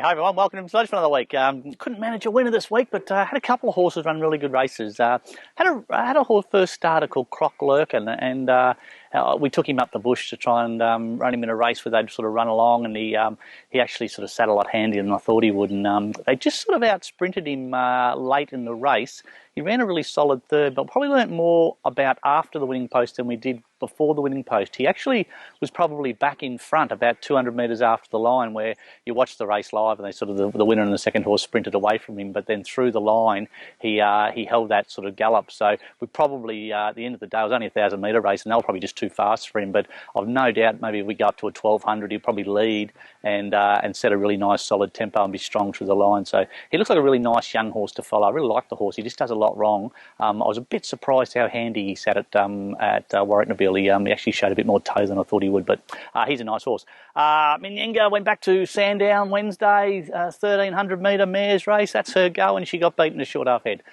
Hi everyone, welcome to Emsley Lodge for another week. Couldn't manage a winner this week, but had a couple of horses run really good races. Had a horse first starter called Croc Lurkin, and we took him up the bush to try and run him in a race where they'd sort of run along, and he actually sort of sat a lot handier than I thought he would, and they just sort of out-sprinted him late in the race. He ran a really solid third, but probably learnt more about after the winning post than we did before the winning post. He actually was probably back in front about 200 metres after the line, where you watch the race live and they sort of the winner and the second horse sprinted away from him, but then through the line he held that sort of gallop. So we probably at the end of the day, it was only a 1,000-metre race and they were probably just too fast for him, but I've no doubt maybe if we go up to a 1200 he'll probably lead and set a really nice solid tempo and be strong through the line. So he looks like a really nice young horse to follow. I really like the horse. He just does a lot wrong. I was a bit surprised how handy he sat at Warracknabeal. He actually showed a bit more toe than I thought he would, but he's a nice horse. Minyinga went back to Sandown Wednesday, 1,300-metre mares race. That's her go, and she got beaten to short half head.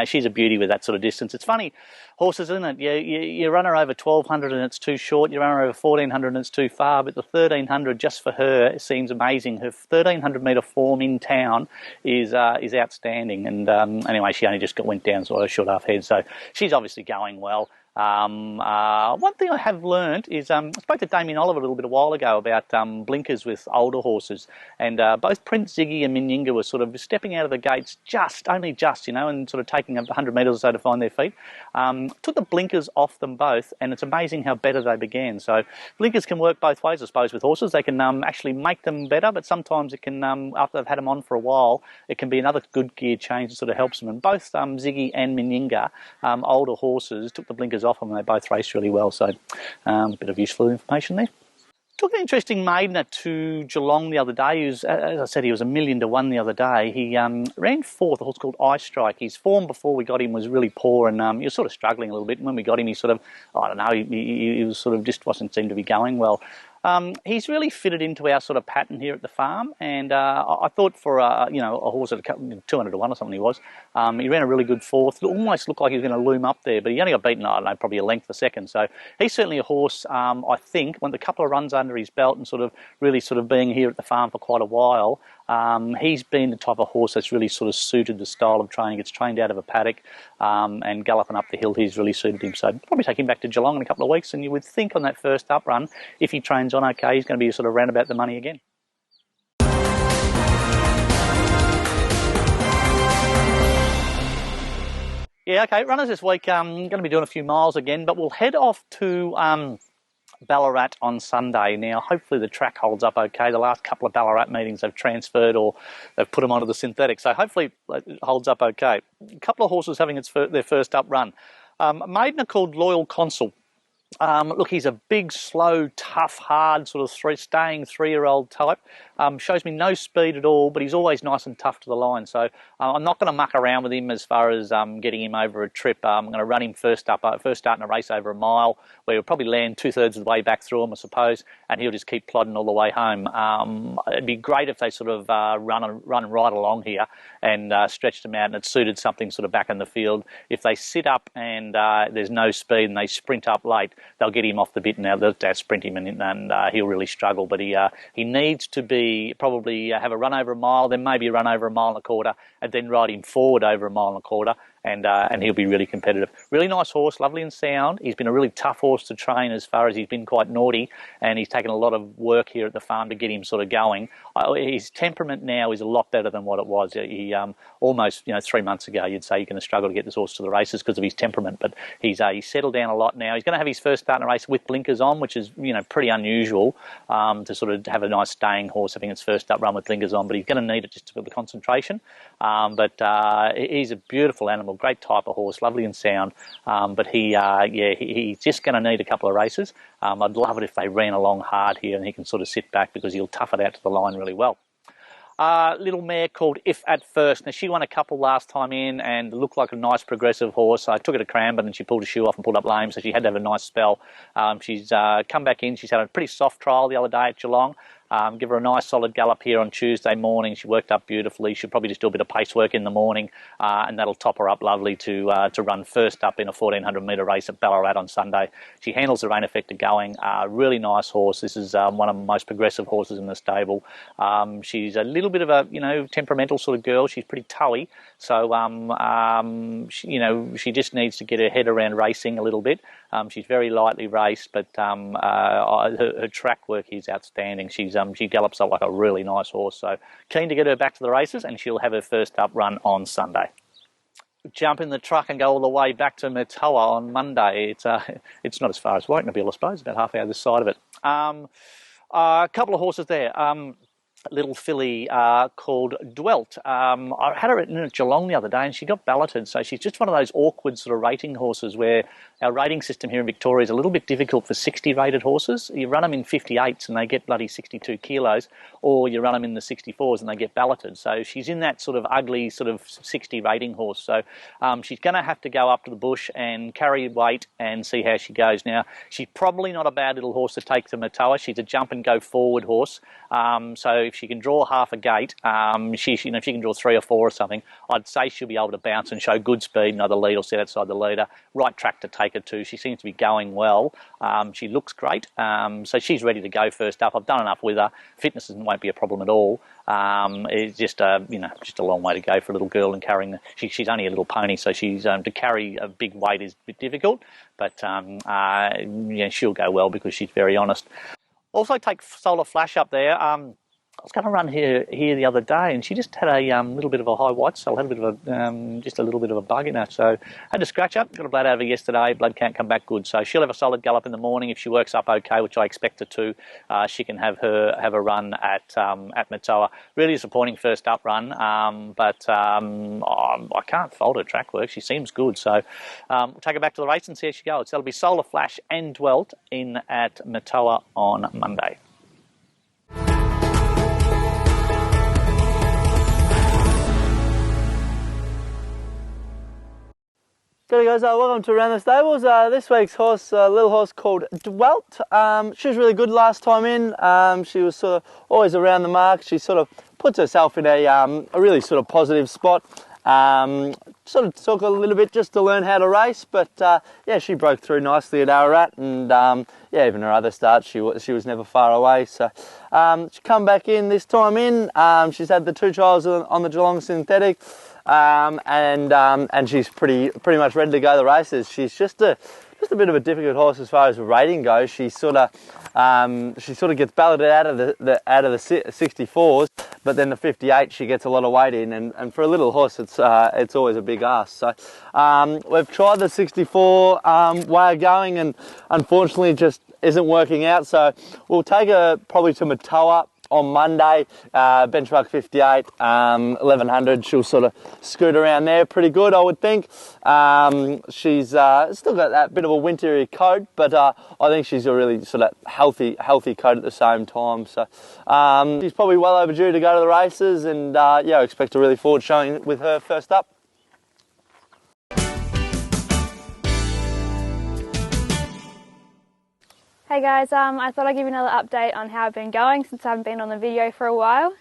She's a beauty with that sort of distance. It's funny, horses, isn't it? You run her over 1,200 and it's too short. You run her over 1,400 and it's too far. But the 1,300 just for her seems amazing. Her 1,300-metre form in town is outstanding. And anyway, she only just went down sort of short half head, so she's obviously going well. One thing I have learned is I spoke to Damien Oliver a little bit a while ago about blinkers with older horses, and both Prince Ziggy and Minyinga were sort of stepping out of the gates only just, and sort of taking 100 metres or so to find their feet. Took the blinkers off them both, and it's amazing how better they began. So blinkers can work both ways, I suppose, with horses. They can actually make them better, but sometimes it can, after they've had them on for a while, it can be another good gear change that sort of helps them. And both Ziggy and Minyinga, older horses, took the blinkers off them and they both raced really well. So a bit of useful information there. Took an interesting maidener to Geelong the other day. As I said, he was 1,000,000 to 1 the other day. He ran fourth, a horse called Eyestryke. His form before we got him was really poor, and he was sort of struggling a little bit. And when we got him, he sort of, I don't know, he was sort of just wasn't seemed to be going well. He's really fitted into our sort of pattern here at the farm, and I thought for a horse at 200 to 1 or something he was, he ran a really good fourth. It almost looked like he was going to loom up there, but he only got beaten, I don't know, probably a length a second. So he's certainly a horse, I think, with a couple of runs under his belt and really being here at the farm for quite a while, he's been the type of horse that's really sort of suited the style of training. It's trained out of a paddock, and galloping up the hill, he's really suited him. So probably take him back to Geelong in a couple of weeks, and you would think on that first up run, if he trains on okay, he's going to be sort of round about the money again. Yeah, okay, runners this week, going to be doing a few miles again, but we'll head off to Ballarat on Sunday. Now, hopefully the track holds up okay. The last couple of Ballarat meetings they've transferred or they've put them onto the synthetic, so hopefully it holds up okay. A couple of horses having their first up run. A maidener called Loyal Consul. Look, he's a big, slow, tough, hard, sort of staying 3-year-old type. Shows me no speed at all, but he's always nice and tough to the line. So I'm not going to muck around with him as far as getting him over a trip. I'm going to run him first start in a race over a mile, where he'll probably land 2/3 of the way back through him, I suppose, and he'll just keep plodding all the way home. It'd be great if they sort of run right along here and stretched him out, and it suited something sort of back in the field. If they sit up and there's no speed and they sprint up late, they'll get him off the bit and they'll sprint him, and he'll really struggle. But he needs to probably have a run over a mile, then maybe a run over a mile and a quarter, and then ride him forward over a mile and a quarter, and he'll be really competitive. Really nice horse, lovely and sound. He's been a really tough horse to train as far as he's been quite naughty, and he's taken a lot of work here at the farm to get him sort of going. His temperament now is a lot better than what it was. He almost 3 months ago you'd say you're going to struggle to get this horse to the races because of his temperament, but he's settled down a lot now. He's going to have his first start in a race with blinkers on, which is pretty unusual to sort of have a nice staying horse having its first up run with blinkers on, but he's going to need it just for the concentration. But he's a beautiful animal, great type of horse, lovely and sound, but he's just going to need a couple of races. I'd love it if they ran along hard here and he can sort of sit back because he'll tough it out to the line really well. Little mare called If at First. Now, she won a couple last time in and looked like a nice progressive horse. I took her to Cranbourne and she pulled a shoe off and pulled up lame, so she had to have a nice spell. She's come back in. She's had a pretty soft trial the other day at Geelong. Give her a nice solid gallop here on Tuesday morning. She worked up beautifully. She'll probably just do a bit of pace work in the morning, and that'll top her up lovely to run first up in a 1400 metre race at Ballarat on Sunday. She handles the rain effect of going. Really nice horse. This is one of the most progressive horses in the stable. She's a little bit of a temperamental sort of girl. She's pretty toey, so she just needs to get her head around racing a little bit. She's very lightly raced, but her track work is outstanding. She gallops up like a really nice horse. So keen to get her back to the races, and she'll have her first up run on Sunday. Jump in the truck and go all the way back to Murtoa on Monday. It's not as far as Warracknabeal, I suppose, about half hour this side of it. A couple of horses there. Little filly called Dwelt. I had her in at Geelong the other day and she got balloted, so she's just one of those awkward sort of rating horses where our rating system here in Victoria is a little bit difficult for 60 rated horses. You run them in 58s and they get bloody 62 kilos, or you run them in the 64s and they get balloted. So she's in that sort of ugly sort of 60 rating horse. So she's going to have to go up to the bush and carry weight and see how she goes. Now, she's probably not a bad little horse to take to Murtoa. She's a jump and go forward horse. So if she can draw half a gate, if she can draw 3 or 4 or something, I'd say she'll be able to bounce and show good speed. The lead will sit outside the leader. Right track to take her to. She seems to be going well. She looks great. So she's ready to go first up. I've done enough with her. Fitness won't be a problem at all. It's just a long way to go for a little girl, and carrying she's only a little pony, so she's to carry a big weight is a bit difficult. But she'll go well because she's very honest. Also take Solar Flash up there. I was going to run here the other day, and she just had a little bit of a high white cell, had a bit of a just a little bit of a bug in her. So had to scratch up. Got a blood out of her yesterday. Blood can't come back good. So she'll have a solid gallop in the morning. If she works up okay, which I expect her to, she can have a run at Murtoa. Really disappointing first up run, but I can't fault her track work. She seems good. So we'll take her back to the race and see how she goes. That'll be Solar Flash and Dwelt in at Murtoa on Monday. G'day guys, welcome to Around the Stables. This week's horse, a little horse called Dwelt. She was really good last time in. She was sort of always around the mark. She sort of puts herself in a really sort of positive spot. Sort of took a little bit just to learn how to race, but yeah, she broke through nicely at Ballarat, and yeah, even her other starts, she was never far away. So she come back in this time in. She's had the 2 trials on the Geelong synthetic. And she's pretty much ready to go the races. She's just a bit of a difficult horse as far as the rating goes. She sort of gets balloted out of the 64s, but then the 58 she gets a lot of weight in, and for a little horse it's always a big ask. So we've tried the 64 way of going, and unfortunately it just isn't working out. So we'll take her probably to Murtoa on Monday, benchmark 58, 1100. She'll sort of scoot around there pretty good, I would think. She's still got that bit of a wintry coat, but I think she's a really sort of healthy coat at the same time. So she's probably well overdue to go to the races, and yeah, I expect a really forward showing with her first up. Hey guys, I thought I'd give you another update on how I've been going since I haven't been on the video for a while.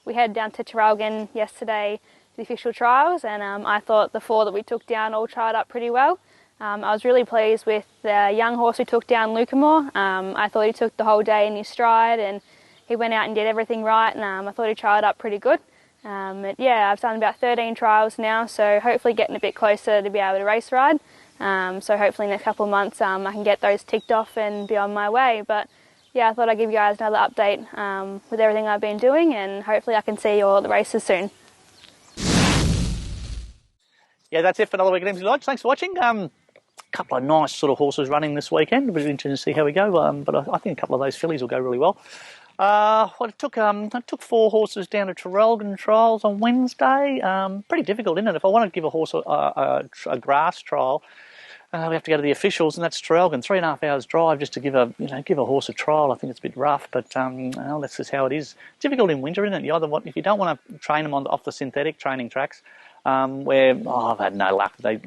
We headed down to Traralgon yesterday for the official trials, and I thought the 4 that we took down all tried up pretty well. I was really pleased with the young horse we took down, Lucamore. I thought he took the whole day in his stride, and he went out and did everything right, and I thought he tried up pretty good. Yeah, I've done about 13 trials now, so hopefully getting a bit closer to be able to race ride. So hopefully in a couple of months I can get those ticked off and be on my way. But yeah, I thought I'd give you guys another update with everything I've been doing, and hopefully I can see you all at the races soon. Yeah, that's it for another week at Emsley Lodge. Thanks for watching. A couple of nice sort of horses running this weekend. It'll be interesting to see how we go, but I think a couple of those fillies will go really well. I took 4 horses down to Traralgon trials on Wednesday. Pretty difficult, isn't it? If I want to give a horse a grass trial, we have to go to the officials, and that's Traralgon. 3.5 hours drive just to give a horse a trial. I think it's a bit rough, but well, that's just how it is. It's difficult in winter, isn't it? If you don't want to train them off the synthetic training tracks, where I've had no luck. I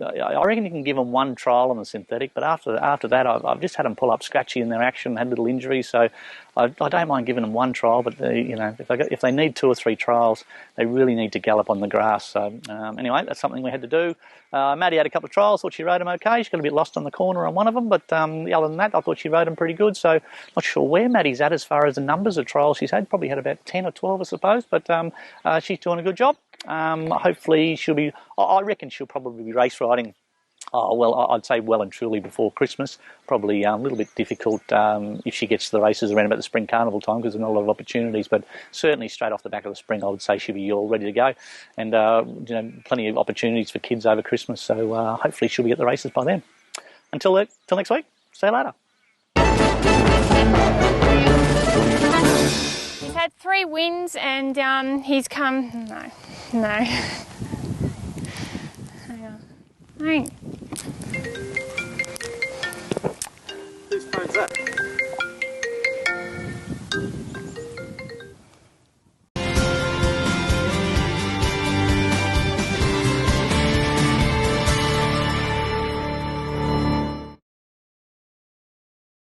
reckon you can give them one trial on the synthetic, but after that, I've just had them pull up scratchy in their action, had little injuries. So I don't mind giving them one trial, but if they need 2 or 3 trials, they really need to gallop on the grass. So anyway, that's something we had to do. Maddie had a couple of trials, thought she rode them okay. She got a bit lost on the corner on one of them, but other than that, I thought she rode them pretty good. So not sure where Maddie's at as far as the numbers of trials she's had. Probably had about 10 or 12, I suppose, but she's doing a good job. Hopefully she'll be, I reckon she'll probably be race riding, I'd say well and truly before Christmas. Probably a little bit difficult if she gets to the races around about the spring carnival time, because there's not a lot of opportunities, but certainly straight off the back of the spring I would say she'll be all ready to go, and plenty of opportunities for kids over Christmas, so hopefully she'll be at the races by then. Until next week, see you later. He's had 3 wins and he's come... No. Hang on.